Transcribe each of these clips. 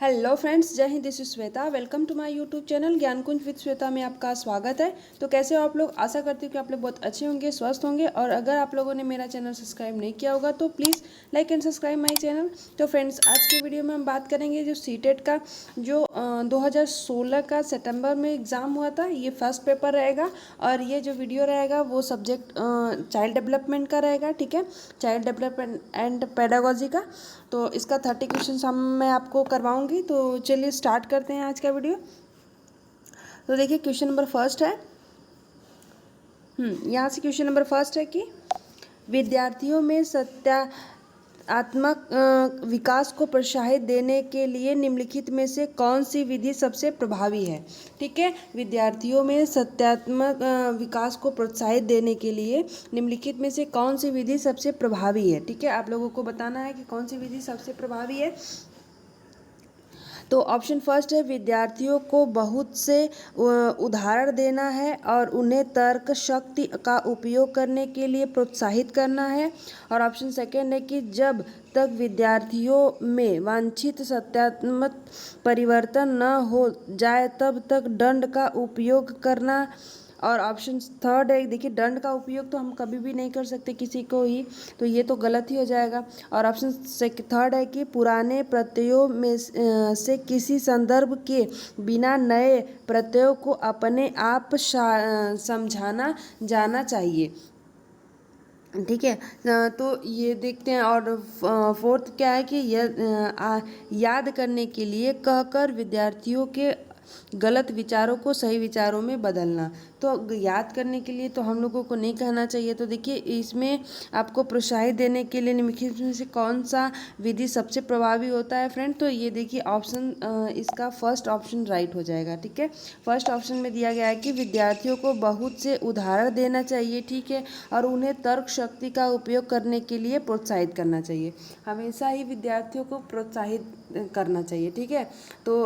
Hello friends, जय हिंद। This is Shweta. Welcome to my YouTube channel Gyankunj with Shweta में आपका स्वागत है। तो कैसे हो आप लोग? आशा करती हूँ कि आप लोग बहुत अच्छे होंगे, स्वस्थ होंगे। और अगर आप लोगों ने मेरा चैनल सब्सक्राइब नहीं किया होगा तो please like and subscribe my channel. तो फ्रेंड्स, आज की वीडियो में हम बात करेंगे जो सीटेट का जो 2016 का सितंबर में एग्ज़ाम हुआ था, ये फर्स्ट पेपर रहेगा। और ये जो वीडियो रहेगा वो सब्जेक्ट चाइल्ड डेवलपमेंट का रहेगा, ठीक है, चाइल्ड डेवलपमेंट एंड पेडागोजी का। तो इसका 30 क्वेश्चन मैं आपको करवाऊंगी। तो चलिए स्टार्ट करते हैं आज का वीडियो। तो देखिए क्वेश्चन नंबर फर्स्ट है। यहाँ से क्वेश्चन नंबर फर्स्ट है कि विद्यार्थियों में सत्यात्मक विकास को प्रोत्साहित देने के लिए निम्नलिखित में से कौन सी विधि सबसे प्रभावी है। ठीक है, विद्यार्थियों में सत्यात्मक विकास को प्रोत्साहित देने के लिए निम्नलिखित में से कौन सी विधि सबसे प्रभावी है। ठीक है, आप लोगों को बताना है कि कौन सी विधि सबसे प्रभावी है। तो ऑप्शन फर्स्ट है विद्यार्थियों को बहुत से उदाहरण देना है और उन्हें तर्क शक्ति का उपयोग करने के लिए प्रोत्साहित करना है। और ऑप्शन सेकेंड है कि जब तक विद्यार्थियों में वांछित सत्यात्मक परिवर्तन न हो जाए तब तक दंड का उपयोग करना। और ऑप्शन थर्ड है, देखिए दंड का उपयोग तो हम कभी भी नहीं कर सकते किसी को ही, तो ये तो गलत ही हो जाएगा। और ऑप्शन थर्ड है कि पुराने प्रत्ययों में से किसी संदर्भ के बिना नए प्रत्ययों को अपने आप समझाना जाना चाहिए। ठीक है, तो ये देखते हैं। और फोर्थ क्या है कि याद करने के लिए कहकर विद्यार्थियों के गलत विचारों को सही विचारों में बदलना। तो याद करने के लिए तो हम लोगों को नहीं कहना चाहिए। तो देखिए इसमें आपको प्रोत्साहित देने के लिए निम्नलिखित में से कौन सा विधि सबसे प्रभावी होता है फ्रेंड। तो ये देखिए ऑप्शन इसका फर्स्ट ऑप्शन राइट हो जाएगा। ठीक है, फर्स्ट ऑप्शन में दिया गया है कि विद्यार्थियों को बहुत से उदाहरण देना चाहिए, ठीक है, और उन्हें तर्क शक्ति का उपयोग करने के लिए प्रोत्साहित करना चाहिए। हमेशा ही विद्यार्थियों को प्रोत्साहित करना चाहिए। ठीक है, तो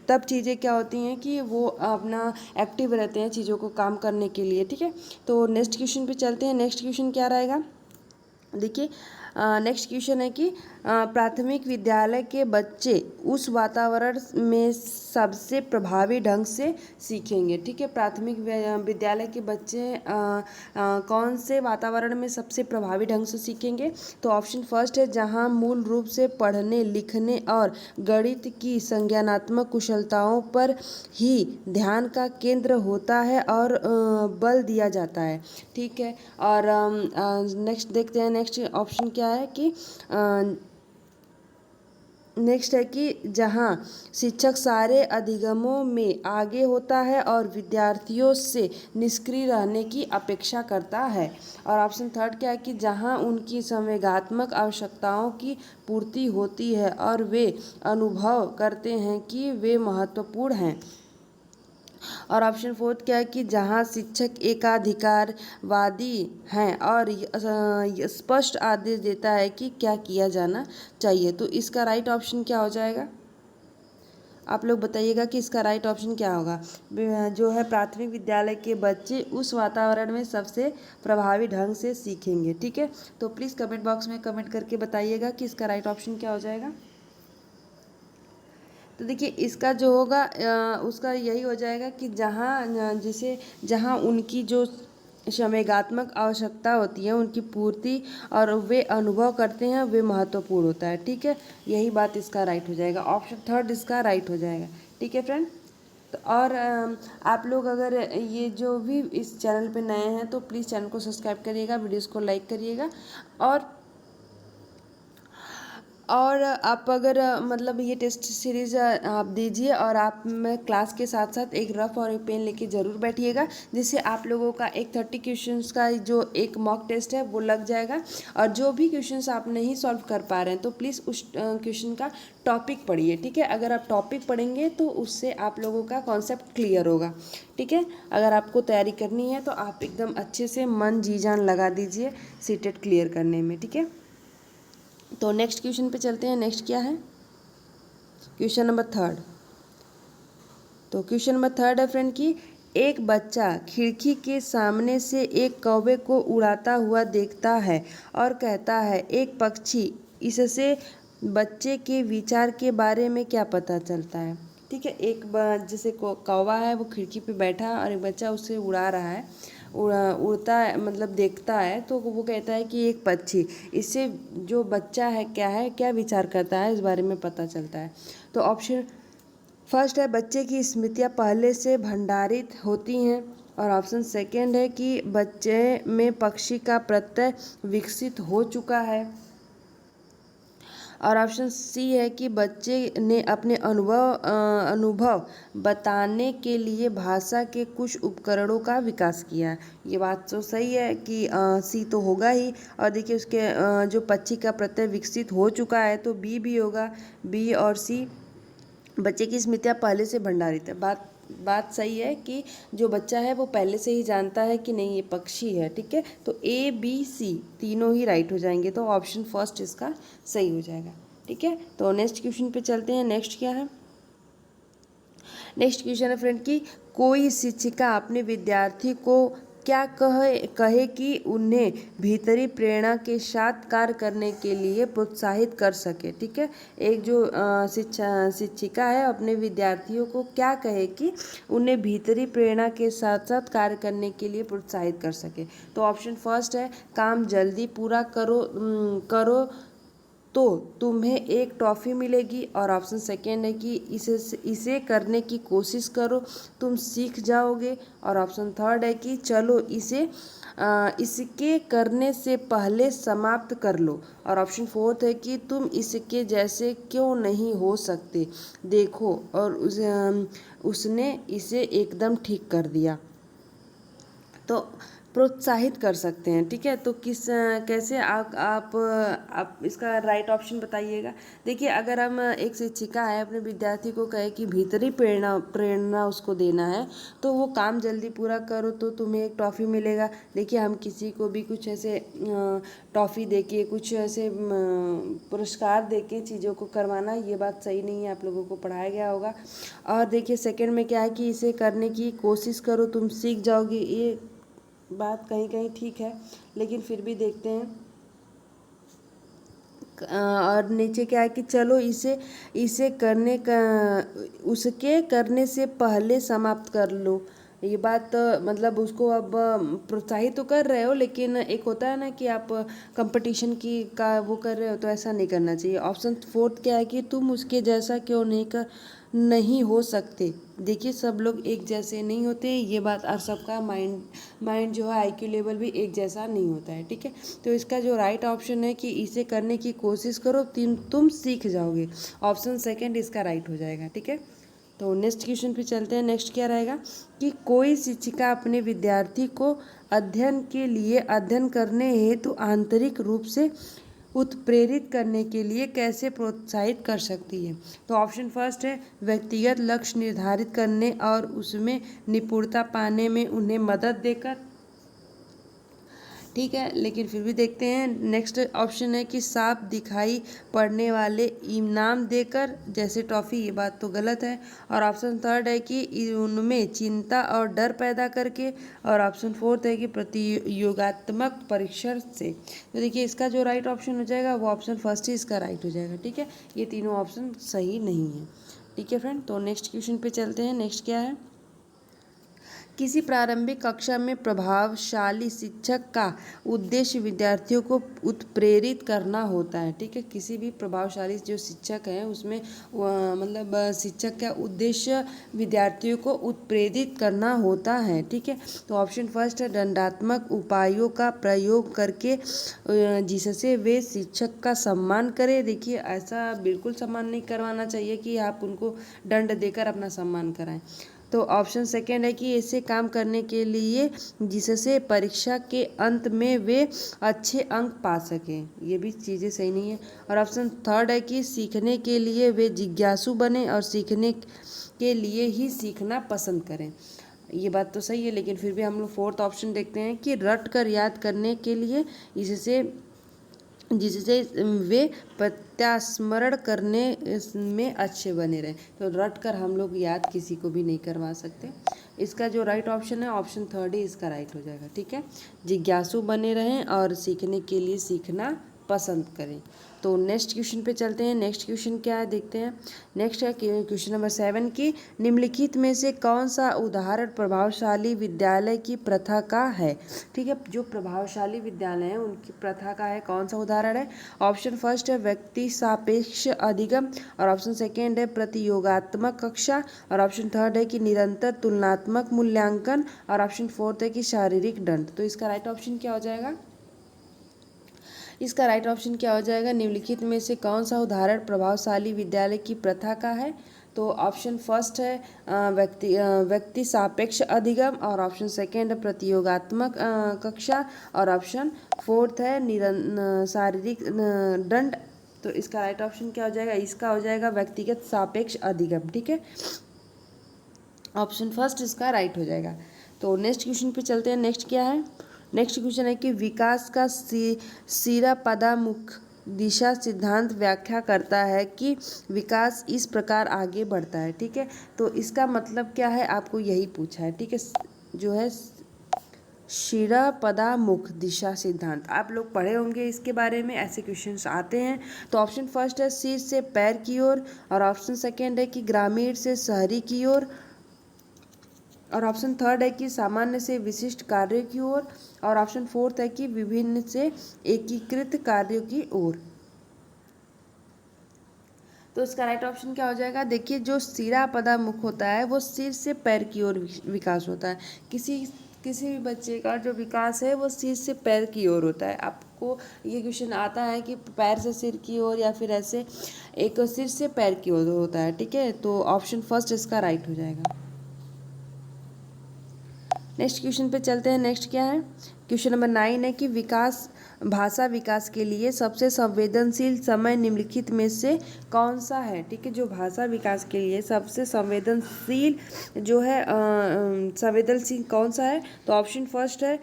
तब चीज़ें क्या होती हैं कि वो अपना एक्टिव रहते हैं चीज़ों को काम करने के लिए। ठीक है, तो नेक्स्ट क्वेश्चन पे चलते हैं। नेक्स्ट क्वेश्चन क्या रहेगा, देखिए नेक्स्ट क्वेश्चन है कि प्राथमिक विद्यालय के बच्चे उस वातावरण में सबसे प्रभावी ढंग से सीखेंगे। ठीक है, प्राथमिक विद्यालय के बच्चे कौन से वातावरण में सबसे प्रभावी ढंग से सीखेंगे। तो ऑप्शन फर्स्ट है जहां मूल रूप से पढ़ने लिखने और गणित की संज्ञानात्मक कुशलताओं पर ही ध्यान का केंद्र होता है और बल दिया जाता है। ठीक है, और नेक्स्ट देखते हैं। नेक्स्ट ऑप्शन क्या है कि नेक्स्ट है कि जहाँ शिक्षक सारे अधिगमों में आगे होता है और विद्यार्थियों से निष्क्रिय रहने की अपेक्षा करता है। और ऑप्शन थर्ड क्या है कि जहाँ उनकी संवेगात्मक आवश्यकताओं की पूर्ति होती है और वे अनुभव करते हैं कि वे महत्वपूर्ण हैं। और ऑप्शन फोर्थ क्या है कि जहाँ शिक्षक एकाधिकारवादी हैं और स्पष्ट आदेश देता है कि क्या किया जाना चाहिए। तो इसका राइट ऑप्शन क्या हो जाएगा, आप लोग बताइएगा कि इसका राइट ऑप्शन क्या होगा। जो है प्राथमिक विद्यालय के बच्चे उस वातावरण में सबसे प्रभावी ढंग से सीखेंगे। ठीक है, तो प्लीज़ कमेंट बॉक्स में कमेंट करके बताइएगा कि इसका राइट ऑप्शन क्या हो जाएगा। तो देखिए इसका जो होगा उसका यही हो जाएगा कि जहाँ उनकी जो संवेगात्मक आवश्यकता होती है उनकी पूर्ति और वे अनुभव करते हैं वे महत्वपूर्ण होता है। ठीक है, यही बात इसका राइट हो जाएगा। ऑप्शन थर्ड इसका राइट हो जाएगा। ठीक है फ्रेंड, तो और आप लोग अगर ये जो भी इस चैनल पे नए हैं तो प्लीज़ चैनल को सब्सक्राइब करिएगा, वीडियोज़ को लाइक करिएगा। और आप अगर मतलब ये टेस्ट सीरीज़ आप दीजिए और आप में क्लास के साथ साथ एक रफ और एक पेन लेके ज़रूर बैठिएगा, जिससे आप लोगों का एक 30 क्वेश्चंस का जो एक मॉक टेस्ट है वो लग जाएगा। और जो भी क्वेश्चंस आप नहीं सॉल्व कर पा रहे हैं तो प्लीज़ उस क्वेश्चन का टॉपिक पढ़िए। ठीक है, अगर आप टॉपिक पढ़ेंगे तो उससे आप लोगों का कॉन्सेप्ट क्लियर होगा। ठीक है, अगर आपको तैयारी करनी है तो आप एकदम अच्छे से मन जी जान लगा दीजिए सीटेट क्लियर करने में। ठीक है, तो नेक्स्ट क्वेश्चन पे चलते हैं। नेक्स्ट क्या है, क्वेश्चन नंबर थर्ड। तो क्वेश्चन नंबर थर्ड है फ्रेंड कि एक बच्चा खिड़की के सामने से एक कौवे को उड़ाता हुआ देखता है और कहता है एक पक्षी इससे बच्चे के विचार के बारे में क्या पता चलता है? ठीक है, एक जैसे कौवा है, वो खिड़की पे बैठा और एक बच्चा उसे उड़ा रहा है, उड़ता है मतलब देखता है, तो वो कहता है कि एक पक्षी। इससे जो बच्चा है क्या विचार करता है इस बारे में पता चलता है। तो ऑप्शन फर्स्ट है बच्चे की स्मृतियाँ पहले से भंडारित होती हैं, और ऑप्शन सेकेंड है कि बच्चे में पक्षी का प्रत्यय विकसित हो चुका है, और ऑप्शन सी है कि बच्चे ने अपने अनुभव बताने के लिए भाषा के कुछ उपकरणों का विकास किया है। ये बात तो सही है कि सी तो होगा ही। और देखिए उसके जो पक्षी का प्रत्यय विकसित हो चुका है, तो बी भी होगा। बी और सी, बच्चे की स्मृतियाँ पहले से भंडारित है। बात सही है कि जो बच्चा है वो पहले से ही जानता है कि नहीं ये पक्षी है। ठीक है, तो ए बी सी तीनों ही राइट हो जाएंगे, तो ऑप्शन फर्स्ट इसका सही हो जाएगा। ठीक है, तो नेक्स्ट क्वेश्चन पे चलते हैं। नेक्स्ट क्या है? नेक्स्ट क्वेश्चन है फ्रेंड कि कोई शिक्षिका अपने विद्यार्थी को क्या कहे कि उन्हें भीतरी प्रेरणा के साथ कार्य करने के लिए प्रोत्साहित कर सके। ठीक है, एक जो शिक्षिका है अपने विद्यार्थियों को क्या कहे कि उन्हें भीतरी प्रेरणा के साथ साथ कार्य करने के लिए प्रोत्साहित कर सके। तो ऑप्शन फर्स्ट है काम जल्दी पूरा करो तो तुम्हें एक टॉफ़ी मिलेगी, और ऑप्शन सेकेंड है कि इसे करने की कोशिश करो, तुम सीख जाओगे, और ऑप्शन थर्ड है कि चलो इसके करने से पहले समाप्त कर लो, और ऑप्शन फोर्थ है कि तुम इसके जैसे क्यों नहीं हो सकते, देखो और उसने इसे एकदम ठीक कर दिया। तो प्रोत्साहित कर सकते हैं। ठीक है, तो कैसे आप इसका राइट ऑप्शन बताइएगा। देखिए, अगर हम एक शिक्षिका है अपने विद्यार्थी को कहे कि भीतरी प्रेरणा उसको देना है, तो वो काम जल्दी पूरा करो तो तुम्हें एक टॉफ़ी मिलेगा। देखिए, हम किसी को भी कुछ ऐसे टॉफ़ी देके, कुछ ऐसे पुरस्कार देके चीज़ों को करवाना, ये बात सही नहीं है, आप लोगों को पढ़ाया गया होगा। और देखिए सेकेंड में क्या है कि इसे करने की कोशिश करो, तुम सीख जाओगे, ये बात कहीं कहीं ठीक है, लेकिन फिर भी देखते हैं। और नीचे क्या है कि चलो इसे करने का उसके करने से पहले समाप्त कर लो। ये बात मतलब उसको अब प्रोत्साहित तो कर रहे हो, लेकिन एक होता है ना कि आप कंपटीशन की का वो कर रहे हो, तो ऐसा नहीं करना चाहिए। ऑप्शन फोर्थ क्या है कि तुम उसके जैसा क्यों नहीं हो सकते। देखिए, सब लोग एक जैसे नहीं होते, ये बात, और सबका माइंड जो है IQ लेवल भी एक जैसा नहीं होता है। ठीक है, तो इसका जो राइट ऑप्शन है कि इसे करने की कोशिश करो, तुम सीख जाओगे, ऑप्शन सेकंड इसका राइट हो जाएगा। ठीक है, तो नेक्स्ट क्वेश्चन पे चलते हैं। नेक्स्ट क्या रहेगा कि कोई शिक्षिका अपने विद्यार्थी को अध्ययन के लिए अध्ययन करने हेतु आंतरिक रूप से उत्प्रेरित करने के लिए कैसे प्रोत्साहित कर सकती है। तो ऑप्शन फर्स्ट है व्यक्तिगत लक्ष्य निर्धारित करने और उसमें निपुणता पाने में उन्हें मदद देकर। ठीक है, लेकिन फिर भी देखते हैं। नेक्स्ट ऑप्शन है कि साफ दिखाई पड़ने वाले इनाम देकर, जैसे टॉफ़ी, ये बात तो गलत है। और ऑप्शन थर्ड है कि उनमें चिंता और डर पैदा करके, और ऑप्शन फोर्थ है कि प्रतियोगात्मक परीक्षण से। तो देखिए, इसका जो राइट ऑप्शन हो जाएगा वो ऑप्शन फर्स्ट ही इसका राइट हो जाएगा। ठीक है, ये तीनों ऑप्शन सही नहीं है। ठीक है फ्रेंड, तो नेक्स्ट क्वेश्चन पे चलते हैं। नेक्स्ट क्या है? किसी प्रारंभिक कक्षा में प्रभावशाली शिक्षक का उद्देश्य विद्यार्थियों को उत्प्रेरित करना होता है। ठीक है, किसी भी प्रभावशाली जो शिक्षक है उसमें मतलब शिक्षक का उद्देश्य विद्यार्थियों को उत्प्रेरित करना होता है। ठीक है, तो ऑप्शन फर्स्ट है दंडात्मक उपायों का प्रयोग करके, जिससे वे शिक्षक का सम्मान करें। देखिए, ऐसा बिल्कुल सम्मान नहीं करवाना चाहिए कि आप उनको दंड देकर अपना सम्मान कराएं। तो ऑप्शन सेकेंड है कि ऐसे काम करने के लिए जिससे परीक्षा के अंत में वे अच्छे अंक पा सकें, ये भी चीज़ें सही नहीं है। और ऑप्शन थर्ड है कि सीखने के लिए वे जिज्ञासु बने और सीखने के लिए ही सीखना पसंद करें, ये बात तो सही है, लेकिन फिर भी हम लोग फोर्थ ऑप्शन देखते हैं कि रट कर याद करने के लिए, जिससे वे प्रत्यास्मरण करने में अच्छे बने रहें। तो रट कर हम लोग याद किसी को भी नहीं करवा सकते। इसका जो राइट ऑप्शन है ऑप्शन थर्ड ही इसका राइट हो जाएगा। ठीक है, जिज्ञासु बने रहें और सीखने के लिए सीखना पसंद करें। तो नेक्स्ट क्वेश्चन पे चलते हैं। नेक्स्ट क्वेश्चन क्या है देखते हैं। नेक्स्ट है क्वेश्चन नंबर 7 की निम्नलिखित में से कौन सा उदाहरण प्रभावशाली विद्यालय की प्रथा का है। ठीक है, जो प्रभावशाली विद्यालय हैं उनकी प्रथा का है, कौन सा उदाहरण है। ऑप्शन फर्स्ट है व्यक्ति सापेक्ष अधिगम, और ऑप्शन सेकेंड है प्रतियोगात्मक कक्षा, और ऑप्शन थर्ड है कि निरंतर तुलनात्मक मूल्यांकन, और ऑप्शन फोर्थ है कि शारीरिक दंड। तो इसका राइट ऑप्शन क्या हो जाएगा। इसका राइट ऑप्शन क्या हो जाएगा, निम्नलिखित में से कौन सा उदाहरण प्रभावशाली विद्यालय की प्रथा का है। तो ऑप्शन फर्स्ट है व्यक्ति सापेक्ष अधिगम, और ऑप्शन सेकेंड है प्रतियोगात्मक कक्षा, और ऑप्शन फोर्थ है शारीरिक दंड। तो इसका राइट ऑप्शन क्या हो जाएगा, इसका हो जाएगा व्यक्तिगत सापेक्ष अधिगम। ठीक है, ऑप्शन फर्स्ट इसका राइट हो जाएगा। तो नेक्स्ट क्वेश्चन पे चलते हैं। नेक्स्ट क्या है, नेक्स्ट क्वेश्चन है कि विकास का सिरापदामुख दिशा सिद्धांत व्याख्या करता है कि विकास इस प्रकार आगे बढ़ता है। ठीक है, तो इसका मतलब क्या है आपको यही पूछा है। ठीक है, जो है शिरापदामुख दिशा सिद्धांत आप लोग पढ़े होंगे इसके बारे में, ऐसे क्वेश्चंस आते हैं। तो ऑप्शन फर्स्ट है शीर से पैर की ओर, और ऑप्शन सेकेंड है कि ग्रामीण से शहरी की ओर, और ऑप्शन थर्ड है कि सामान्य से विशिष्ट कार्यों की ओर, और ऑप्शन फोर्थ है कि विभिन्न से एकीकृत कार्यों की ओर। तो इसका राइट ऑप्शन क्या हो जाएगा, देखिए जो सिरापदामुख होता है वो सिर से पैर की ओर विकास होता है। किसी भी बच्चे का जो विकास है वो सिर से पैर की ओर होता है। आपको ये क्वेश्चन आता है कि पैर से सिर की ओर या फिर ऐसे, एक सिर से पैर की ओर होता है। ठीक है, तो ऑप्शन फर्स्ट इसका राइट हो जाएगा। नेक्स्ट क्वेश्चन पे चलते हैं। नेक्स्ट क्या है, क्वेश्चन नंबर 9 है कि भाषा विकास के लिए सबसे संवेदनशील समय निम्नलिखित में से कौन सा है। ठीक है, जो भाषा विकास के लिए सबसे संवेदनशील जो है संवेदनशील कौन सा है। तो ऑप्शन फर्स्ट है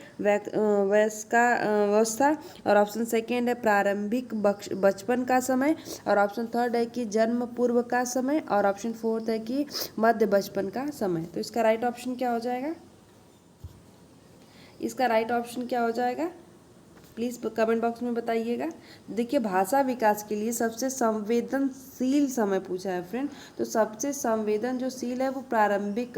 वयस्कावस्था, और ऑप्शन सेकेंड है प्रारंभिक बचपन का समय, और ऑप्शन थर्ड है कि जन्म पूर्व का समय, और ऑप्शन फोर्थ है कि मध्य बचपन का समय। तो इसका राइट ऑप्शन क्या हो जाएगा, इसका राइट ऑप्शन क्या हो जाएगा, प्लीज़ कमेंट बॉक्स में बताइएगा। देखिए भाषा विकास के लिए सबसे संवेदनशील समय पूछा है फ्रेंड, तो सबसे संवेदन जो शील है वो प्रारंभिक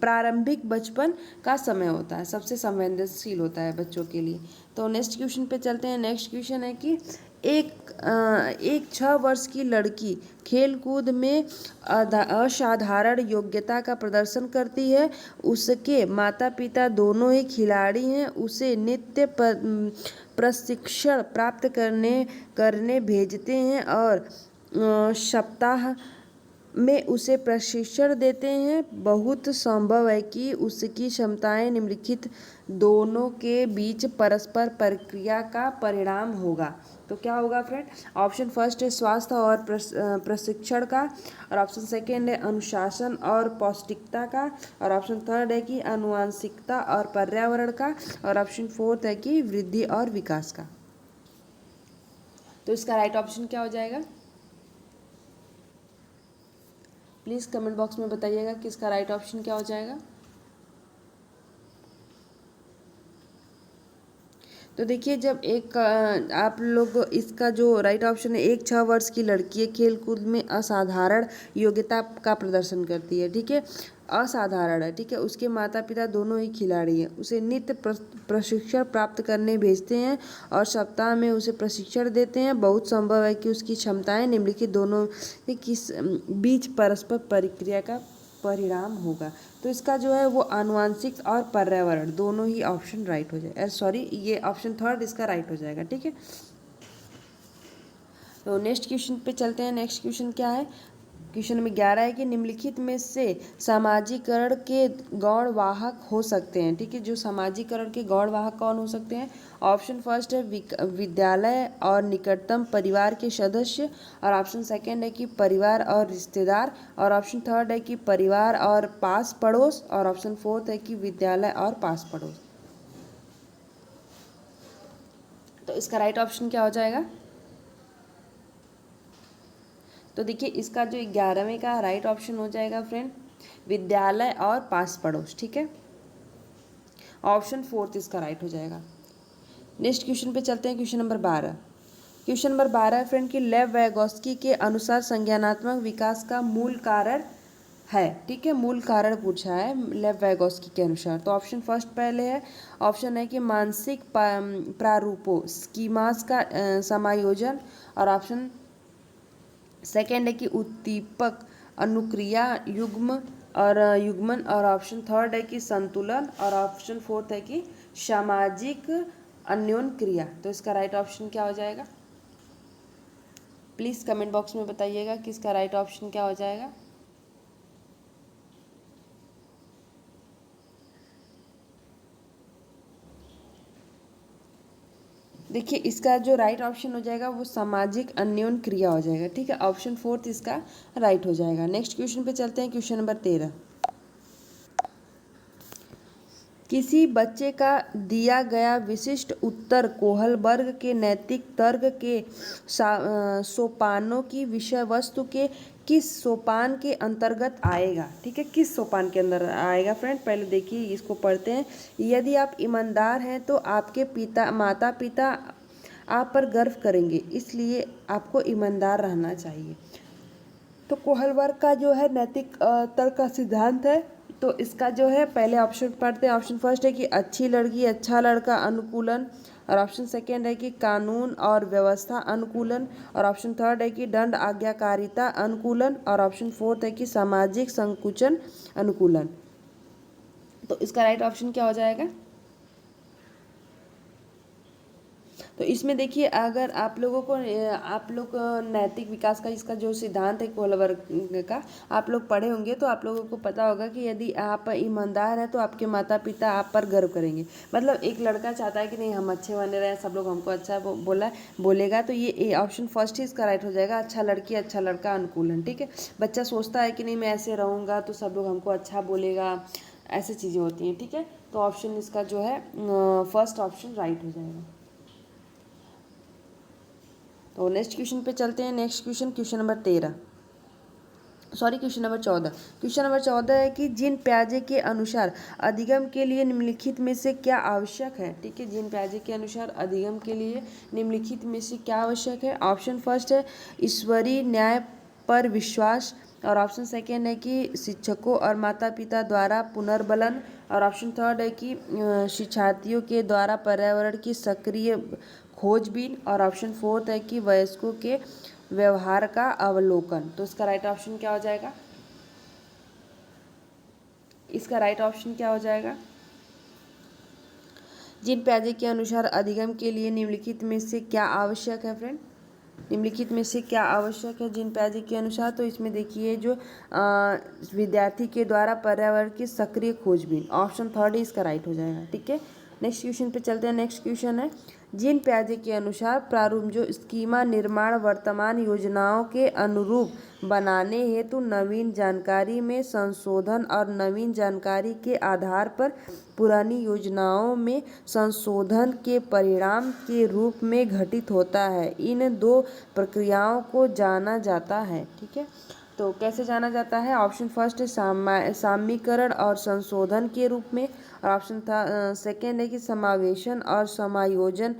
प्रारंभिक बचपन का समय होता है, सबसे संवेदनशील होता है बच्चों के लिए। तो नेक्स्ट क्वेश्चन पे चलते हैं। नेक्स्ट क्वेश्चन है कि एक 6 वर्ष की लड़की खेलकूद में असाधारण योग्यता का प्रदर्शन करती है। उसके माता पिता दोनों ही खिलाड़ी हैं। उसे नित्य प्रशिक्षण प्राप्त करने भेजते हैं और सप्ताह में उसे प्रशिक्षण देते हैं। बहुत संभव है कि उसकी क्षमताएं निम्नलिखित दोनों के बीच परस्पर प्रक्रिया का परिणाम होगा। तो क्या होगा फ्रेंड, ऑप्शन फर्स्ट है स्वास्थ्य और प्रशिक्षण का, और ऑप्शन सेकेंड है अनुशासन और पौष्टिकता का, और ऑप्शन थर्ड है कि आनुवंशिकता और पर्यावरण का, और ऑप्शन फोर्थ है कि वृद्धि और विकास का। तो इसका राइट ऑप्शन क्या हो जाएगा, प्लीज़ कमेंट बॉक्स में बताइएगा कि इसका राइट ऑप्शन क्या हो जाएगा। तो देखिए जब एक आप लोग इसका जो राइट ऑप्शन है, एक 6 वर्ष की लड़की है, खेल कूद में असाधारण योग्यता का प्रदर्शन करती है। ठीक है, असाधारण है। ठीक है, उसके माता पिता दोनों ही खिलाड़ी हैं। उसे नित्य प्रशिक्षण प्राप्त करने भेजते हैं और सप्ताह में उसे प्रशिक्षण देते हैं। बहुत संभव है कि उसकी क्षमताएं निम्नलिखित दोनों के बीच परस्पर प्रक्रिया का परिणाम होगा। तो इसका जो है वो आनुवांशिक और पर्यावरण दोनों ही ऑप्शन राइट हो जाए, सॉरी ये ऑप्शन थर्ड इसका राइट हो जाएगा। ठीक है, तो नेक्स्ट क्वेश्चन पे चलते हैं। नेक्स्ट क्वेश्चन क्या है, क्वेश्चन नंबर 11 है कि निम्नलिखित में से सामाजिकरण के गौणवाहक हो सकते हैं। ठीक है, जो सामाजिकरण के गौणवाहक कौन हो सकते हैं। ऑप्शन फर्स्ट है विद्यालय और निकटतम परिवार के सदस्य, और ऑप्शन सेकेंड है कि परिवार और रिश्तेदार, और ऑप्शन थर्ड है कि परिवार और पास पड़ोस, और ऑप्शन फोर्थ है कि विद्यालय और पास पड़ोस। तो इसका राइट ऑप्शन क्या हो जाएगा, तो देखिए इसका जो 11वें का राइट ऑप्शन हो जाएगा फ्रेंड विद्यालय और पास पड़ोस। ठीक है, ऑप्शन फोर्थ इसका राइट हो जाएगा। नेक्स्ट क्वेश्चन पे चलते हैं, क्वेश्चन नंबर 12। क्वेश्चन नंबर 12 है फ्रेंड कि लेव वैगोस्की के अनुसार संज्ञानात्मक विकास का मूल कारण है। ठीक है, मूल कारण पूछा है लेव वैगोस्की के अनुसार। तो ऑप्शन फर्स्ट पहले है, ऑप्शन है कि मानसिक प्रारूपों स्कीमास का समायोजन, और ऑप्शन सेकेंड है कि उद्दीपक अनुक्रिया युग्मन, और ऑप्शन थर्ड है कि संतुलन, और ऑप्शन फोर्थ है कि सामाजिक अन्योन क्रिया। तो इसका राइट ऑप्शन क्या हो जाएगा? प्लीज़ कमेंट बॉक्स में बताइएगा कि इसका राइट ऑप्शन क्या हो जाएगा। देखिए, इसका जो राइट ऑप्शन हो जाएगा वो सामाजिक अन्योन क्रिया हो जाएगा। ठीक है, ऑप्शन फोर्थ इसका राइट हो जाएगा। नेक्स्ट क्वेश्चन पे चलते हैं, क्वेश्चन नंबर 13। किसी बच्चे का दिया गया विशिष्ट उत्तर कोहलबर्ग के नैतिक तर्क के सोपानों की विषय वस्तु के किस सोपान के अंतर्गत आएगा? ठीक है, किस सोपान के अंदर आएगा फ्रेंड? पहले देखिए, इसको पढ़ते हैं। यदि आप ईमानदार हैं तो आपके माता पिता आप पर गर्व करेंगे, इसलिए आपको ईमानदार रहना चाहिए। तो कोहलबर्ग का जो है नैतिक तर्क का सिद्धांत है। तो इसका जो है पहले ऑप्शन पढ़ते हैं। ऑप्शन फर्स्ट है कि अच्छी लड़की अच्छा लड़का अनुकूलन, और ऑप्शन सेकेंड है कि कानून और व्यवस्था अनुकूलन, और ऑप्शन थर्ड है कि दंड आज्ञाकारिता अनुकूलन, और ऑप्शन फोर्थ है कि सामाजिक संकुचन अनुकूलन। तो इसका राइट ऑप्शन क्या हो जाएगा? तो इसमें देखिए, अगर आप लोग नैतिक विकास का इसका जो सिद्धांत है कोहलबर्ग का आप लोग पढ़े होंगे, तो आप लोगों को पता होगा कि यदि आप ईमानदार हैं तो आपके माता पिता आप पर गर्व करेंगे। मतलब एक लड़का चाहता है कि नहीं, हम अच्छे बने रहे, सब लोग हमको अच्छा बोलेगा। तो ये ऑप्शन फर्स्ट ही इसका राइट हो जाएगा, अच्छा लड़की अच्छा लड़का अनुकूलन। ठीक है, बच्चा सोचता है कि नहीं, मैं ऐसे रहूँगा तो सब लोग हमको अच्छा बोलेगा, ऐसी चीज़ें होती हैं। ठीक है, तो ऑप्शन इसका जो है फर्स्ट ऑप्शन राइट हो जाएगा। तो नेक्स्ट क्वेश्चन पे चलते हैं। Next question, question number 14। Question number 14 है कि जीन प्याजे के अनुसार अधिगम के लिए निम्नलिखित में से क्या आवश्यक है? ठीक है, जीन प्याजे के अनुसार अधिगम के लिए निम्नलिखित में से क्या आवश्यक है? ऑप्शन फर्स्ट है ईश्वरीय न्याय पर विश्वास, और ऑप्शन सेकेंड है कि शिक्षकों और माता पिता द्वारा पुनर्बलन, और ऑप्शन थर्ड है कि शिक्षार्थियों के द्वारा पर्यावरण की सक्रिय खोजबीन, और ऑप्शन फोर्थ है कि वयस्कों के व्यवहार का अवलोकन। तो इसका राइट ऑप्शन क्या हो जाएगा? इसका राइट ऑप्शन क्या हो जाएगा? जीन प्याजे के अनुसार अधिगम के लिए निम्नलिखित में से क्या आवश्यक है फ्रेंड? निम्नलिखित में से क्या आवश्यक है जीन प्याजे के अनुसार? तो इसमें देखिए, जो विद्यार्थी के द्वारा पर्यावरण की सक्रिय खोजबीन, ऑप्शन थर्ड ही इसका राइट हो जाएगा। ठीक है, नेक्स्ट क्वेश्चन पे चलते हैं। नेक्स्ट क्वेश्चन है, जीन प्याजे के अनुसार प्रारूप जो स्कीमा निर्माण वर्तमान योजनाओं के अनुरूप बनाने हेतु नवीन जानकारी में संशोधन और नवीन जानकारी के आधार पर पुरानी योजनाओं में संशोधन के परिणाम के रूप में घटित होता है। इन दो प्रक्रियाओं को जाना जाता है। ठीक है, तो कैसे जाना जाता है? ऑप्शन फर्स्ट है सामीकरण और संशोधन के रूप में, और ऑप्शन सेकेंड है कि समावेशन और समायोजन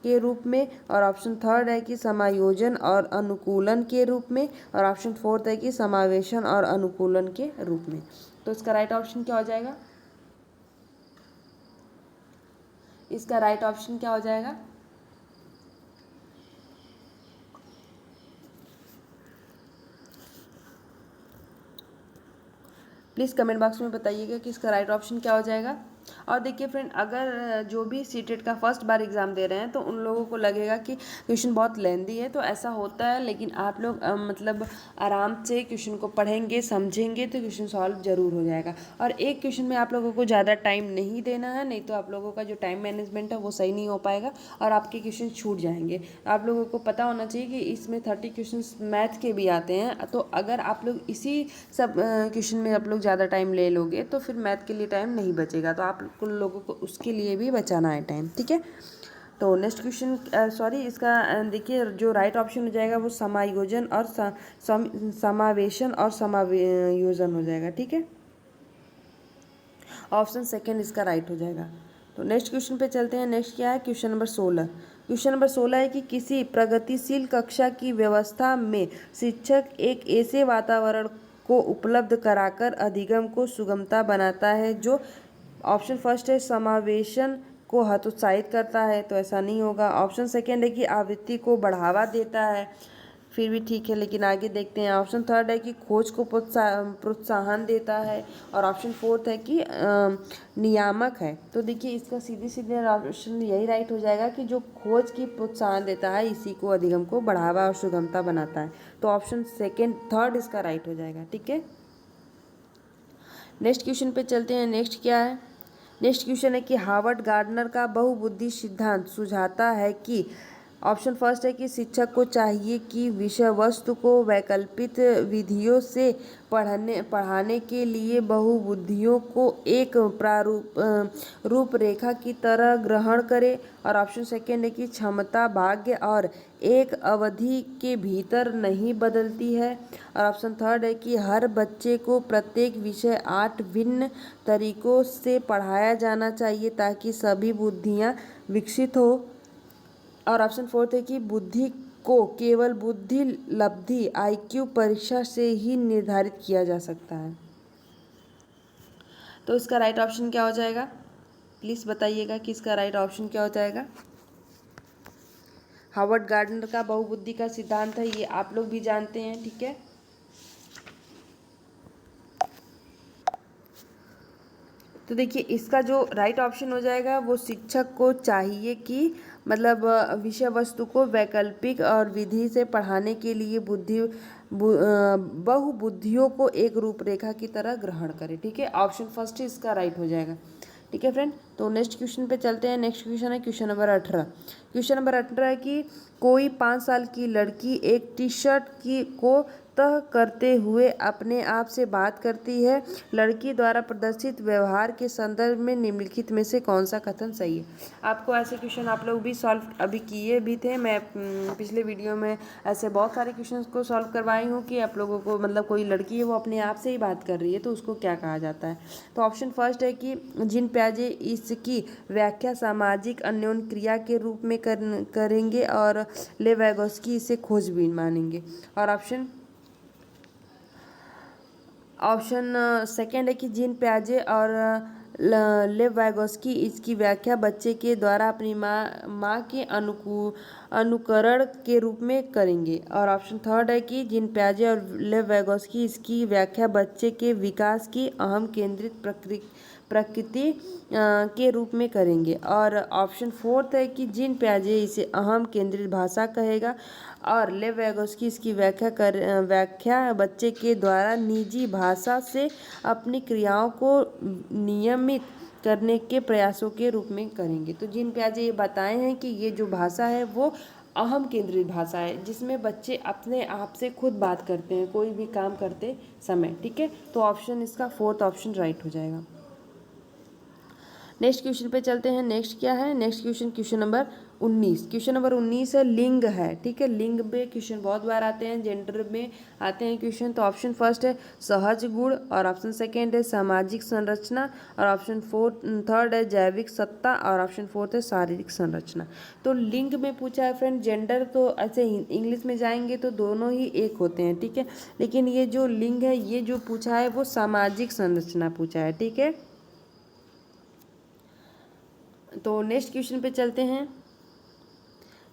के रूप में, और ऑप्शन थर्ड है कि समायोजन और अनुकूलन के रूप में, और ऑप्शन फोर्थ है कि समावेशन और अनुकूलन के रूप में। तो इसका राइट ऑप्शन क्या हो जाएगा? इसका राइट ऑप्शन क्या हो जाएगा? प्लीज़ कमेंट बॉक्स में बताइएगा कि इसका राइट ऑप्शन क्या हो जाएगा। और देखिए फ्रेंड, अगर जो भी सीटेट का फर्स्ट बार एग्ज़ाम दे रहे हैं तो उन लोगों को लगेगा कि क्वेश्चन बहुत लेंदी है, तो ऐसा होता है। लेकिन आप लोग मतलब आराम से क्वेश्चन को पढ़ेंगे, समझेंगे, तो क्वेश्चन सॉल्व जरूर हो जाएगा। और एक क्वेश्चन में आप लोगों को ज़्यादा टाइम नहीं देना है, नहीं तो आप लोगों का जो टाइम मैनेजमेंट है वो सही नहीं हो पाएगा और आपके क्वेश्चन छूट जाएंगे। आप लोगों को पता होना चाहिए कि इसमें 30 क्वेश्चन मैथ के भी आते हैं। तो अगर आप लोग इसी सब क्वेश्चन में आप लोग ज़्यादा टाइम ले लोगे तो फिर मैथ के लिए टाइम नहीं बचेगा। तो आप लोगों को उसके लिए भी बचाना है टाइम। ठीक है, तो नेक्स्ट क्वेश्चन इसका देखिए, जो राइट ऑप्शन हो जाएगा वो समायोजन और समावेशन और समायोजन हो जाएगा। ठीक है, ऑप्शन सेकेंड इसका राइट हो जाएगा। तो नेक्स्ट क्वेश्चन पे चलते हैं। नेक्स्ट क्या है, क्वेश्चन नंबर 16। क्वेश्चन नंबर 16 है कि किसी प्रगतिशील कक्षा की व्यवस्था में शिक्षक एक ऐसे वातावरण को उपलब्ध कराकर अधिगम को सुगमता बनाता है जो, ऑप्शन फर्स्ट है समावेशन को हतोत्साहित करता है, तो ऐसा नहीं होगा। ऑप्शन सेकेंड है कि आवृत्ति को बढ़ावा देता है, फिर भी ठीक है, लेकिन आगे देखते हैं। ऑप्शन थर्ड है कि खोज को प्रोत्साहन देता है, और ऑप्शन फोर्थ है कि नियामक है। तो देखिए इसका सीधे सीधे ऑप्शन यही राइट हो जाएगा कि जो खोज की प्रोत्साहन देता है इसी को अधिगम को बढ़ावा और सुगमता बनाता है। तो ऑप्शन सेकेंड थर्ड इसका राइट हो जाएगा। ठीक है, नेक्स्ट क्वेश्चन पे चलते हैं। नेक्स्ट क्या है, नेक्स्ट क्वेश्चन है कि हार्वर्ड गार्डनर का बहुबुद्धि सिद्धांत सुझाता है कि, ऑप्शन फर्स्ट है कि शिक्षक को चाहिए कि विषय वस्तु को वैकल्पिक विधियों से पढ़ाने के लिए बहुबुद्धियों को एक रूपरेखा की तरह ग्रहण करे, और ऑप्शन सेकेंड है कि क्षमता भाग्य और एक अवधि के भीतर नहीं बदलती है, और ऑप्शन थर्ड है कि हर बच्चे को प्रत्येक विषय 8 भिन्न तरीकों से पढ़ाया जाना चाहिए ताकि सभी बुद्धियाँ विकसित हो, और ऑप्शन फोर्थ है कि बुद्धि को केवल बुद्धि लब्धि IQ परीक्षा से ही निर्धारित किया जा सकता है। तो इसका राइट ऑप्शन क्या हो जाएगा, प्लीज़ बताइएगा कि इसका राइट ऑप्शन क्या हो जाएगा। हार्वर्ड गार्डनर का बहुबुद्धि का सिद्धांत है, ये आप लोग भी जानते हैं। ठीक है, तो देखिए इसका जो राइट ऑप्शन हो जाएगा वो शिक्षक को चाहिए कि मतलब विषय वस्तु को वैकल्पिक और विधि से पढ़ाने के लिए बहुबुद्धियों को एक रूपरेखा की तरह ग्रहण करे। ठीक है, ऑप्शन फर्स्ट इसका राइट हो जाएगा। ठीक है फ्रेंड, तो नेक्स्ट क्वेश्चन पे चलते हैं। नेक्स्ट क्वेश्चन है क्वेश्चन नंबर 18। क्वेश्चन नंबर 18 है कि कोई 5 साल की लड़की एक टी शर्ट को तह करते हुए अपने आप से बात करती है। लड़की द्वारा प्रदर्शित व्यवहार के संदर्भ में निम्नलिखित में से कौन सा कथन सही है। आपको ऐसे क्वेश्चन आप लोग भी सॉल्व अभी किए भी थे, मैं पिछले वीडियो में ऐसे बहुत सारे क्वेश्चंस को सॉल्व करवाई हूँ कि आप लोगों को मतलब कोई लड़की है वो अपने आप से ही बात कर रही है तो उसको क्या कहा जाता है। तो ऑप्शन फर्स्ट है कि जीन पियाजे इसकी व्याख्या सामाजिक अन्योन्य क्रिया के रूप में करेंगे, और ले वैगोस्की इसे खोजबीन मानेंगे, और ऑप्शन सेकेंड है कि जीन पियाजे और लेव वैगोस्की इसकी व्याख्या बच्चे के द्वारा अपनी माँ के अनुकरण के रूप में करेंगे, और ऑप्शन थर्ड है कि जीन पियाजे और लेव वैगोस्की इसकी व्याख्या बच्चे के विकास की अहम केंद्रित प्रकृति के रूप में करेंगे, और ऑप्शन फोर्थ है कि जीन पियाजे इसे अहम केंद्रित भाषा कहेगा, और लेव वैगोस्की इसकी व्याख्या बच्चे के द्वारा निजी भाषा से अपनी क्रियाओं को नियमित करने के प्रयासों के रूप में करेंगे। तो जीन पियाजे ये बताए हैं कि ये जो भाषा है वो अहम केंद्रित भाषा है जिसमें बच्चे अपने आप से खुद बात करते हैं कोई भी काम करते समय। ठीक है, तो ऑप्शन इसका फोर्थ ऑप्शन राइट हो जाएगा। नेक्स्ट क्वेश्चन पे चलते हैं। नेक्स्ट क्या है, next question number 19। Question number 19 है लिंग है। ठीक है, लिंग पे क्वेश्चन बहुत बार आते हैं, जेंडर में आते हैं क्वेश्चन। तो ऑप्शन फर्स्ट है सहज गुण, और ऑप्शन सेकेंड है सामाजिक संरचना, और ऑप्शन थर्ड है जैविक सत्ता, और ऑप्शन फोर्थ है शारीरिक संरचना। तो लिंग में पूछा है फ्रेंड, जेंडर तो ऐसे इंग्लिश में जाएंगे तो दोनों ही एक होते हैं। ठीक है, लेकिन ये जो लिंग है ये जो पूछा है वो सामाजिक संरचना पूछा है। ठीक है, तो नेक्स्ट क्वेश्चन पे चलते हैं।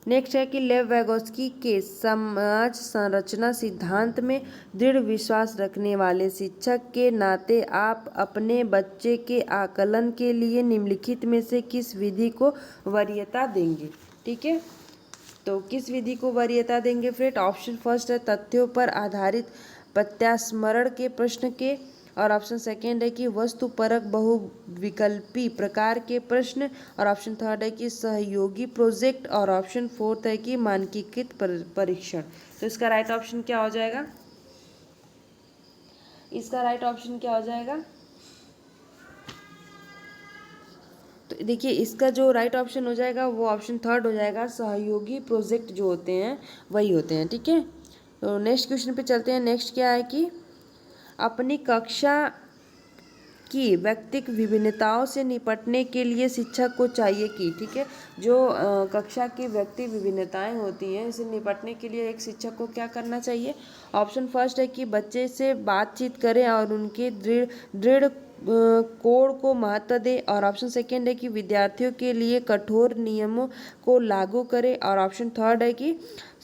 नेक्स्ट है कि लेव वैगोस्की के समाज संरचना सिद्धांत में दृढ़ विश्वास रखने वाले शिक्षक के नाते आप अपने बच्चे के आकलन के लिए निम्नलिखित में से किस विधि को वरीयता देंगे। ठीक है, तो किस विधि को वरीयता देंगे फ्रेंड। ऑप्शन फर्स्ट है तथ्यों पर आधारित प्रत्यास्मरण के प्रश्न के, और ऑप्शन सेकेंड है कि वस्तुपरक बहुविकल्पी प्रकार के प्रश्न, और ऑप्शन थर्ड है कि सहयोगी प्रोजेक्ट, और ऑप्शन फोर्थ है कि मानकीकृत परीक्षण। तो इसका राइट ऑप्शन क्या हो जाएगा, इसका राइट ऑप्शन क्या हो जाएगा। तो देखिए इसका जो राइट ऑप्शन हो जाएगा वो ऑप्शन थर्ड हो जाएगा, सहयोगी प्रोजेक्ट जो होते हैं वही होते हैं। ठीक है, तो नेक्स्ट क्वेश्चन पे चलते हैं। नेक्स्ट क्या है कि अपनी कक्षा कि व्यक्तिगत विभिन्नताओं से निपटने के लिए शिक्षक को चाहिए कि, ठीक है, जो कक्षा की व्यक्ति विभिन्नताएं होती हैं इसे निपटने के लिए एक शिक्षक को क्या करना चाहिए। ऑप्शन फर्स्ट है कि बच्चे से बातचीत करें और उनके दृढ़ दृढ़ कोण को महत्व दे, और ऑप्शन सेकेंड है कि विद्यार्थियों के लिए कठोर नियमों को लागू करें, और ऑप्शन थर्ड है कि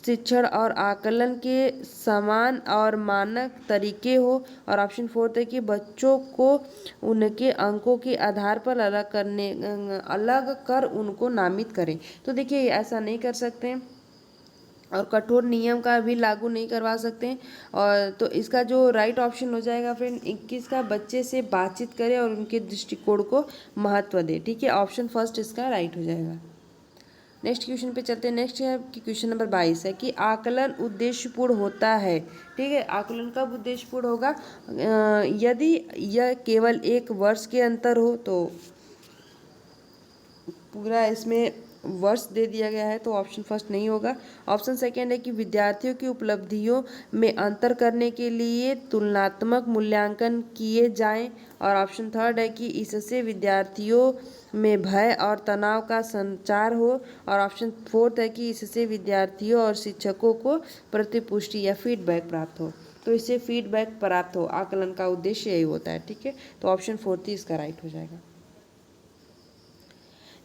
शिक्षण और आकलन के समान और मानक तरीके हो, और ऑप्शन फोर्थ है कि बच्चों को उनके अंकों के आधार पर अलग कर उनको नामित करें। तो देखिए ऐसा नहीं कर सकते हैं और कठोर नियम का भी लागू नहीं करवा सकते हैं। और तो इसका जो राइट ऑप्शन हो जाएगा फ्रेंड 21 का, बच्चे से बातचीत करें और उनके दृष्टिकोण को महत्व दे, ठीक है, ऑप्शन फर्स्ट इसका राइट हो जाएगा। नेक्स्ट क्वेश्चन पे चलते हैं। नेक्स्ट है कि क्वेश्चन नंबर 22 है कि आकलन उद्देश्यपूर्ण होता है, ठीक है, आकलन कब उद्देश्यपूर्ण होगा, यदि यह केवल एक वर्ष के अंतर हो, तो पूरा इसमें वर्ष दे दिया गया है तो ऑप्शन फर्स्ट नहीं होगा। ऑप्शन सेकेंड है कि विद्यार्थियों की उपलब्धियों में अंतर करने के लिए तुलनात्मक मूल्यांकन किए जाएं, और ऑप्शन थर्ड है कि इससे विद्यार्थियों में भय और तनाव का संचार हो, और ऑप्शन फोर्थ है कि इससे विद्यार्थियों और शिक्षकों को प्रतिपुष्टि या फीडबैक प्राप्त हो। तो इससे फीडबैक प्राप्त हो, आकलन का उद्देश्य यही होता है, ठीक है, तो ऑप्शन फोर्थ ही इसका राइट हो जाएगा।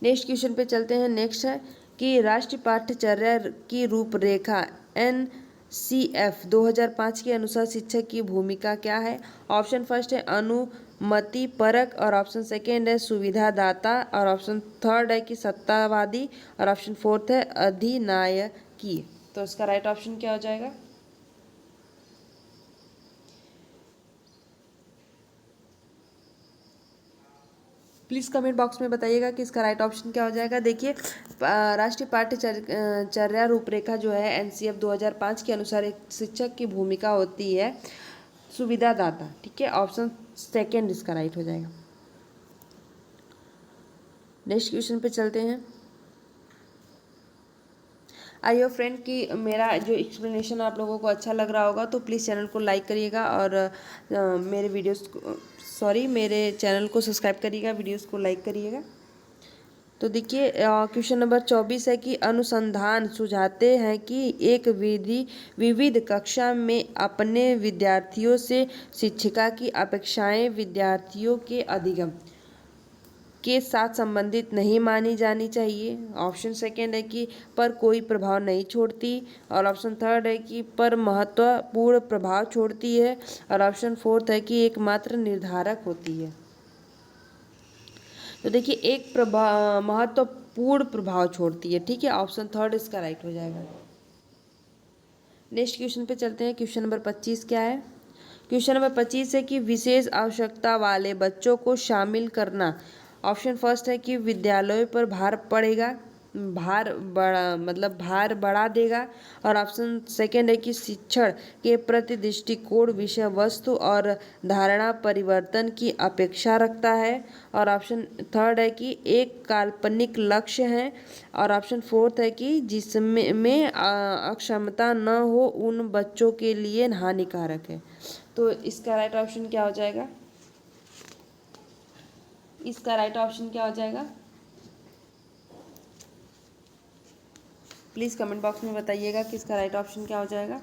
नेक्स्ट क्वेश्चन पे चलते हैं। नेक्स्ट है कि राष्ट्रीय पाठ्यचर्या की रूपरेखा NCF 2005 के अनुसार शिक्षक की भूमिका क्या है। ऑप्शन फर्स्ट है अनुमति परक, और ऑप्शन सेकेंड है सुविधादाता, और ऑप्शन थर्ड है कि सत्तावादी, और ऑप्शन फोर्थ है अधिनायकी। तो इसका राइट ऑप्शन क्या हो जाएगा। प्लीज़ कमेंट बॉक्स में बताइएगा कि इसका राइट ऑप्शन क्या हो जाएगा। देखिए राष्ट्रीय पाठ्यचर्या रूपरेखा जो है NCF 2005 के अनुसार एक शिक्षक की भूमिका होती है सुविधादाता, ठीक है, ऑप्शन सेकेंड इसका राइट हो जाएगा। नेक्स्ट क्वेश्चन पे चलते हैं। आई होप फ्रेंड कि मेरा जो एक्सप्लेनेशन आप लोगों को अच्छा लग रहा होगा, तो प्लीज़ चैनल को लाइक करिएगा और मेरे चैनल को सब्सक्राइब करिएगा, वीडियोस को लाइक करिएगा। तो देखिए क्वेश्चन नंबर 24 है कि अनुसंधान सुझाते हैं कि एक विविध कक्षा में अपने विद्यार्थियों से शिक्षिका की अपेक्षाएं विद्यार्थियों के अधिगम के साथ संबंधित नहीं मानी जानी चाहिए। ऑप्शन सेकेंड है कि पर कोई प्रभाव नहीं छोड़ती, और ऑप्शन थर्ड है कि पर महत्वपूर्ण प्रभाव छोड़ती है, और ऑप्शन फोर्थ है कि एकमात्र निर्धारक होती है। तो देखिए एक महत्वपूर्ण प्रभाव छोड़ती है, ठीक है, ऑप्शन थर्ड इसका राइट हो जाएगा। नेक्स्ट क्वेश्चन पे चलते हैं। क्वेश्चन नंबर 25 क्या है। क्वेश्चन नंबर 25 है कि विशेष आवश्यकता वाले बच्चों को शामिल करना। ऑप्शन फर्स्ट है कि विद्यालयों पर भार बढ़ा देगा, और ऑप्शन सेकेंड है कि शिक्षण के प्रति दृष्टिकोण विषय वस्तु और धारणा परिवर्तन की अपेक्षा रखता है, और ऑप्शन थर्ड है कि एक काल्पनिक लक्ष्य है, और ऑप्शन फोर्थ है कि जिसमें अक्षमता न हो उन बच्चों के लिए हानिकारक है। तो इसका राइट ऑप्शन क्या हो जाएगा। इसका राइट ऑप्शन क्या हो जाएगा, प्लीज़ कमेंट बॉक्स में बताइएगा कि इसका राइट ऑप्शन क्या हो जाएगा।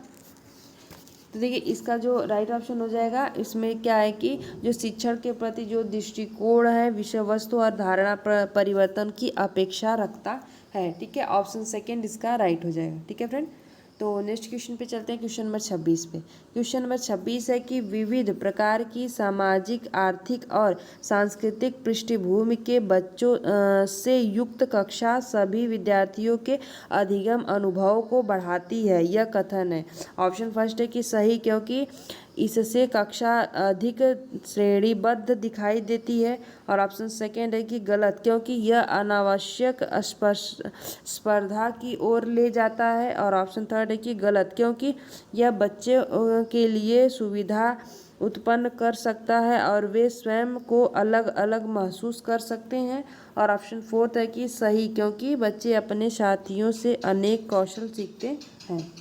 तो देखिए इसका जो राइट ऑप्शन हो जाएगा, इसमें क्या है कि जो शिक्षण के प्रति जो दृष्टिकोण है विषय वस्तु और धारणा परिवर्तन की अपेक्षा रखता है, ठीक है, ऑप्शन सेकेंड इसका राइट हो जाएगा, ठीक है फ्रेंड। तो नेक्स्ट क्वेश्चन पे चलते हैं। क्वेश्चन नंबर 26 पे। क्वेश्चन नंबर 26 है कि विविध प्रकार की सामाजिक, आर्थिक और सांस्कृतिक पृष्ठभूमि के बच्चों से युक्त कक्षा सभी विद्यार्थियों के अधिगम अनुभव को बढ़ाती है, यह कथन है। ऑप्शन फर्स्ट है कि सही, क्योंकि इससे कक्षा अधिक श्रेणीबद्ध दिखाई देती है, और ऑप्शन सेकेंड है कि गलत, क्योंकि यह अनावश्यक स्पर्धा की ओर ले जाता है, और ऑप्शन थर्ड है कि गलत, क्योंकि यह बच्चे के लिए सुविधा उत्पन्न कर सकता है और वे स्वयं को अलग अलग महसूस कर सकते हैं, और ऑप्शन फोर्थ है कि सही, क्योंकि बच्चे अपने साथियों से अनेक कौशल सीखते हैं।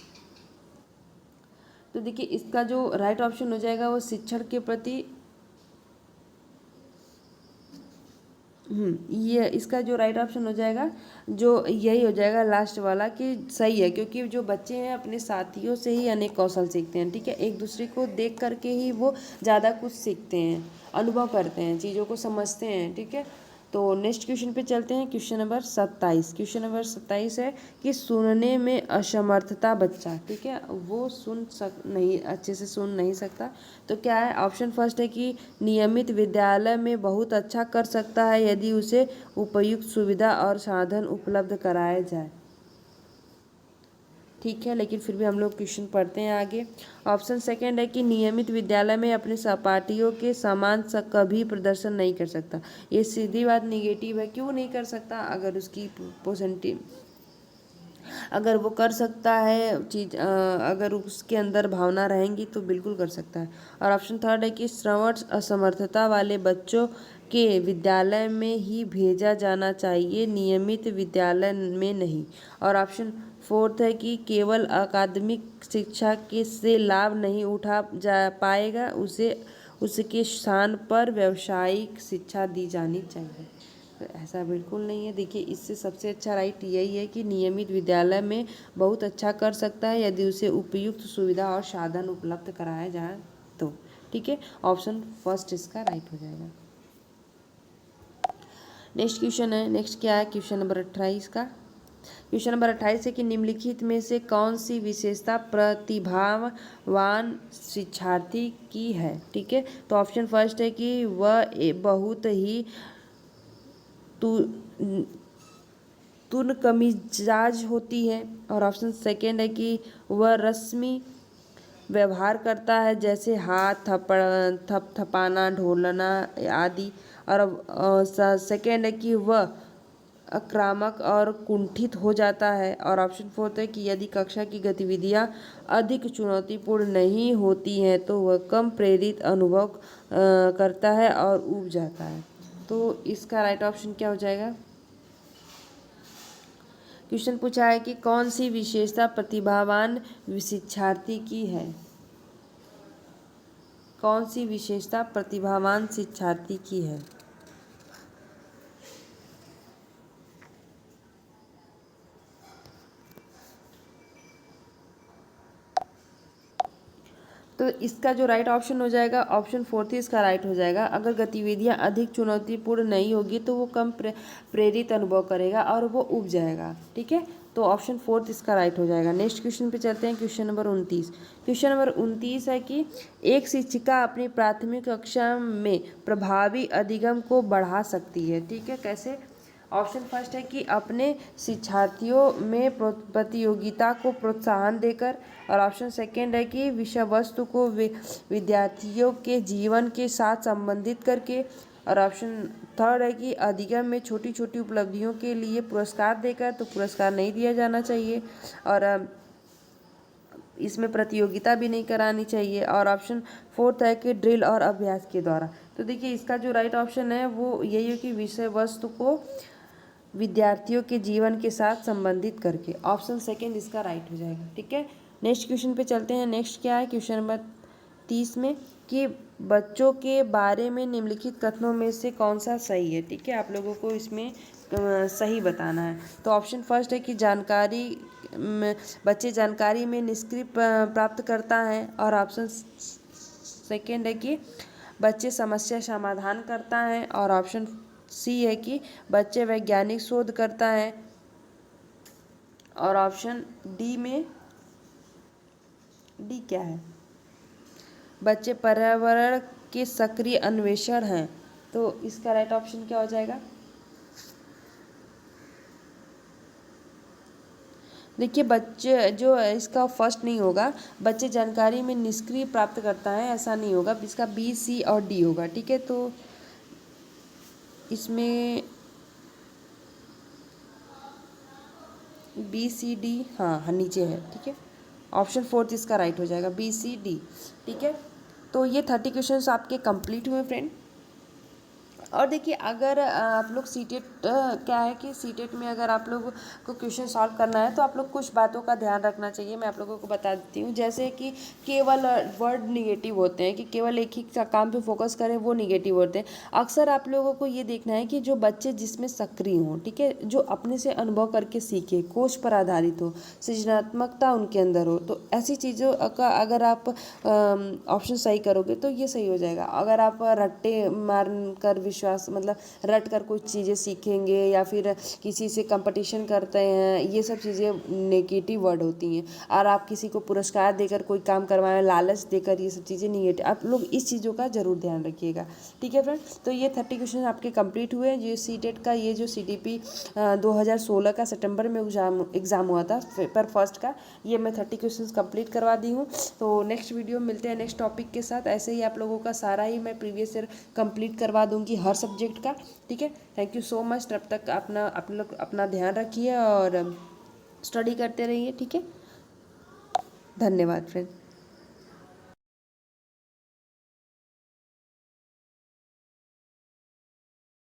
तो देखिए इसका जो राइट ऑप्शन हो जाएगा वो शिक्षण के प्रति ये इसका जो राइट ऑप्शन हो जाएगा, जो यही हो जाएगा लास्ट वाला, कि सही है, क्योंकि जो बच्चे हैं अपने साथियों से ही अनेक कौशल सीखते हैं। ठीक है, एक दूसरे को देख करके ही वो ज़्यादा कुछ सीखते हैं, अनुभव करते हैं, चीज़ों को समझते हैं। ठीक है, तो नेक्स्ट क्वेश्चन पे चलते हैं। Question number 27। क्वेश्चन नंबर 27 है कि सुनने में असमर्थता बच्चा, ठीक है, वो नहीं अच्छे से सुन नहीं सकता, तो क्या है? ऑप्शन फर्स्ट है कि नियमित विद्यालय में बहुत अच्छा कर सकता है यदि उसे उपयुक्त सुविधा और साधन उपलब्ध कराए जाए। ठीक है, लेकिन फिर भी हम लोग क्वेश्चन पढ़ते हैं आगे। ऑप्शन सेकंड है कि नियमित विद्यालय में अपने सहपाठियों के समान कभी प्रदर्शन नहीं कर सकता। ये सीधी बात निगेटिव है। क्यों नहीं कर सकता? अगर उसकी परसेंटेज, अगर वो कर सकता है चीज, अगर उसके अंदर भावना रहेंगी तो बिल्कुल कर सकता है। और ऑप्शन थर्ड है कि श्रवण असमर्थता वाले बच्चों के विद्यालय में ही भेजा जाना चाहिए, नियमित विद्यालय में नहीं। और ऑप्शन फोर्थ है कि केवल अकादमिक शिक्षा के से लाभ नहीं उठा जा पाएगा, उसे उसके स्थान पर व्यावसायिक शिक्षा दी जानी चाहिए। तो ऐसा बिल्कुल नहीं है। देखिए, इससे सबसे अच्छा राइट यही है कि नियमित विद्यालय में बहुत अच्छा कर सकता है यदि उसे उपयुक्त सुविधा और साधन उपलब्ध कराया जाए तो। ठीक है, ऑप्शन फर्स्ट इसका राइट हो जाएगा। नेक्स्ट क्वेश्चन है, नेक्स्ट क्या है? क्वेश्चन नंबर 28 का। क्वेश्चन नंबर 28 है कि निम्नलिखित में से कौन सी विशेषता प्रतिभावान शिक्षार्थी की है? ठीक है, तो ऑप्शन फर्स्ट है कि वह बहुत ही तुनकमिजाज होती है। और ऑप्शन सेकेंड है कि वह रस्मी व्यवहार करता है, जैसे हाथ थपथपाना, ढोलना आदि। और सेकेंड है कि वह आक्रामक और कुंठित हो जाता है। और ऑप्शन फोर्थ है कि यदि कक्षा की गतिविधियां अधिक चुनौतीपूर्ण नहीं होती हैं तो वह कम प्रेरित अनुभव करता है और ऊब जाता है। तो इसका राइट ऑप्शन क्या हो जाएगा? क्वेश्चन पूछा है कि कौन सी विशेषता प्रतिभावान शिक्षार्थी की है? कौन सी विशेषता प्रतिभावान शिक्षार्थी की है? तो इसका जो राइट ऑप्शन हो जाएगा, ऑप्शन फोर्थ ही इसका राइट हो जाएगा। अगर गतिविधियां अधिक चुनौतीपूर्ण नहीं होगी तो वो कम प्रेरित अनुभव करेगा और वो उब जाएगा। ठीक है, तो ऑप्शन फोर्थ इसका राइट हो जाएगा। नेक्स्ट क्वेश्चन पे चलते हैं। Question number 29। क्वेश्चन नंबर 29 है कि एक शिक्षिका अपनी प्राथमिक कक्षा में प्रभावी अधिगम को बढ़ा सकती है। ठीक है, कैसे? ऑप्शन फर्स्ट है कि अपने शिक्षार्थियों में प्रतियोगिता को प्रोत्साहन देकर। और ऑप्शन सेकेंड है कि विषय वस्तु को विद्यार्थियों के जीवन के साथ संबंधित करके। और ऑप्शन थर्ड है कि अधिगम में छोटी छोटी उपलब्धियों के लिए पुरस्कार देकर, तो पुरस्कार नहीं दिया जाना चाहिए। और इसमें प्रतियोगिता भी नहीं करानी चाहिए। और ऑप्शन फोर्थ है कि ड्रिल और अभ्यास के द्वारा। तो देखिए, इसका जो राइट ऑप्शन है वो यही है कि विषय वस्तु को विद्यार्थियों के जीवन के साथ संबंधित करके। ऑप्शन सेकेंड इसका राइट हो जाएगा। ठीक है, नेक्स्ट क्वेश्चन पे चलते हैं। नेक्स्ट क्या है? क्वेश्चन नंबर 30 में कि बच्चों के बारे में निम्नलिखित कथनों में से कौन सा सही है? ठीक है, आप लोगों को इसमें सही बताना है। तो ऑप्शन फर्स्ट है कि बच्चे जानकारी में निष्क्रिय प्राप्त करता है। और ऑप्शन सेकेंड है कि बच्चे समस्या समाधान करता है। और ऑप्शन सी है कि बच्चे वैज्ञानिक शोध करता है। और ऑप्शन डी क्या है? बच्चे पर्यावरण के सक्रिय अन्वेषण हैं। तो इसका राइट ऑप्शन क्या हो जाएगा? देखिए, बच्चे जो इसका फर्स्ट नहीं होगा, बच्चे जानकारी में निष्क्रिय प्राप्त करता है, ऐसा नहीं होगा। इसका बी, सी और डी होगा। ठीक है, तो इसमें बी सी डी, हाँ नीचे है। ठीक है, ऑप्शन फोर्थ इसका राइट हो जाएगा, बी सी डी। ठीक है, तो ये 30 क्वेश्चंस आपके कंप्लीट हुए फ्रेंड। और देखिए अगर आप लोग सीटेट क्या है कि सीटेट में अगर आप लोग को क्वेश्चन सॉल्व करना है तो आप लोग कुछ बातों का ध्यान रखना चाहिए। मैं आप लोगों को बता देती हूँ, जैसे कि केवल वर्ड निगेटिव होते हैं, कि केवल एक ही काम पे फोकस करें, वो निगेटिव होते हैं। अक्सर आप लोगों को ये देखना है कि जो बच्चे जिसमें सक्रिय हों, ठीक है, जो अपने से अनुभव करके सीखे, कोच पर आधारित हो, सृजनात्मकता उनके अंदर हो, तो ऐसी चीज़ों का अगर आप ऑप्शन सही करोगे तो ये सही हो जाएगा। अगर आप रट्टे मार कर विश्वास मतलब रट कर कुछ चीज़ें सीखेंगे या फिर किसी से कंपटीशन करते हैं, ये सब चीज़ें नेगेटिव वर्ड होती हैं। और आप किसी को पुरस्कार देकर कोई काम करवाएं, लालच देकर, ये सब चीज़ें निगेटिव। आप लोग इस चीज़ों का जरूर ध्यान रखिएगा, ठीक है फ्रेंड। तो ये 30 क्वेश्चन आपके कंप्लीट हुए। जो सीटेट का ये जो CTP 2016 का सितंबर में एग्ज़ाम हुआ था पेपर फर्स्ट का, ये मैं 30 क्वेश्चन कंप्लीट करवा दी हूँ। तो नेक्स्ट वीडियो मिलते हैं नेक्स्ट टॉपिक के साथ। ऐसे ही आप लोगों का सारा ही मैं प्रीवियस ईयर कंप्लीट करवा दूंगी हर सब्जेक्ट का, ठीक है। Thank you so much. तब तक आप लोग अपना ध्यान रखिए और स्टडी करते रहिए, ठीक है। धन्यवाद फ्रेंड।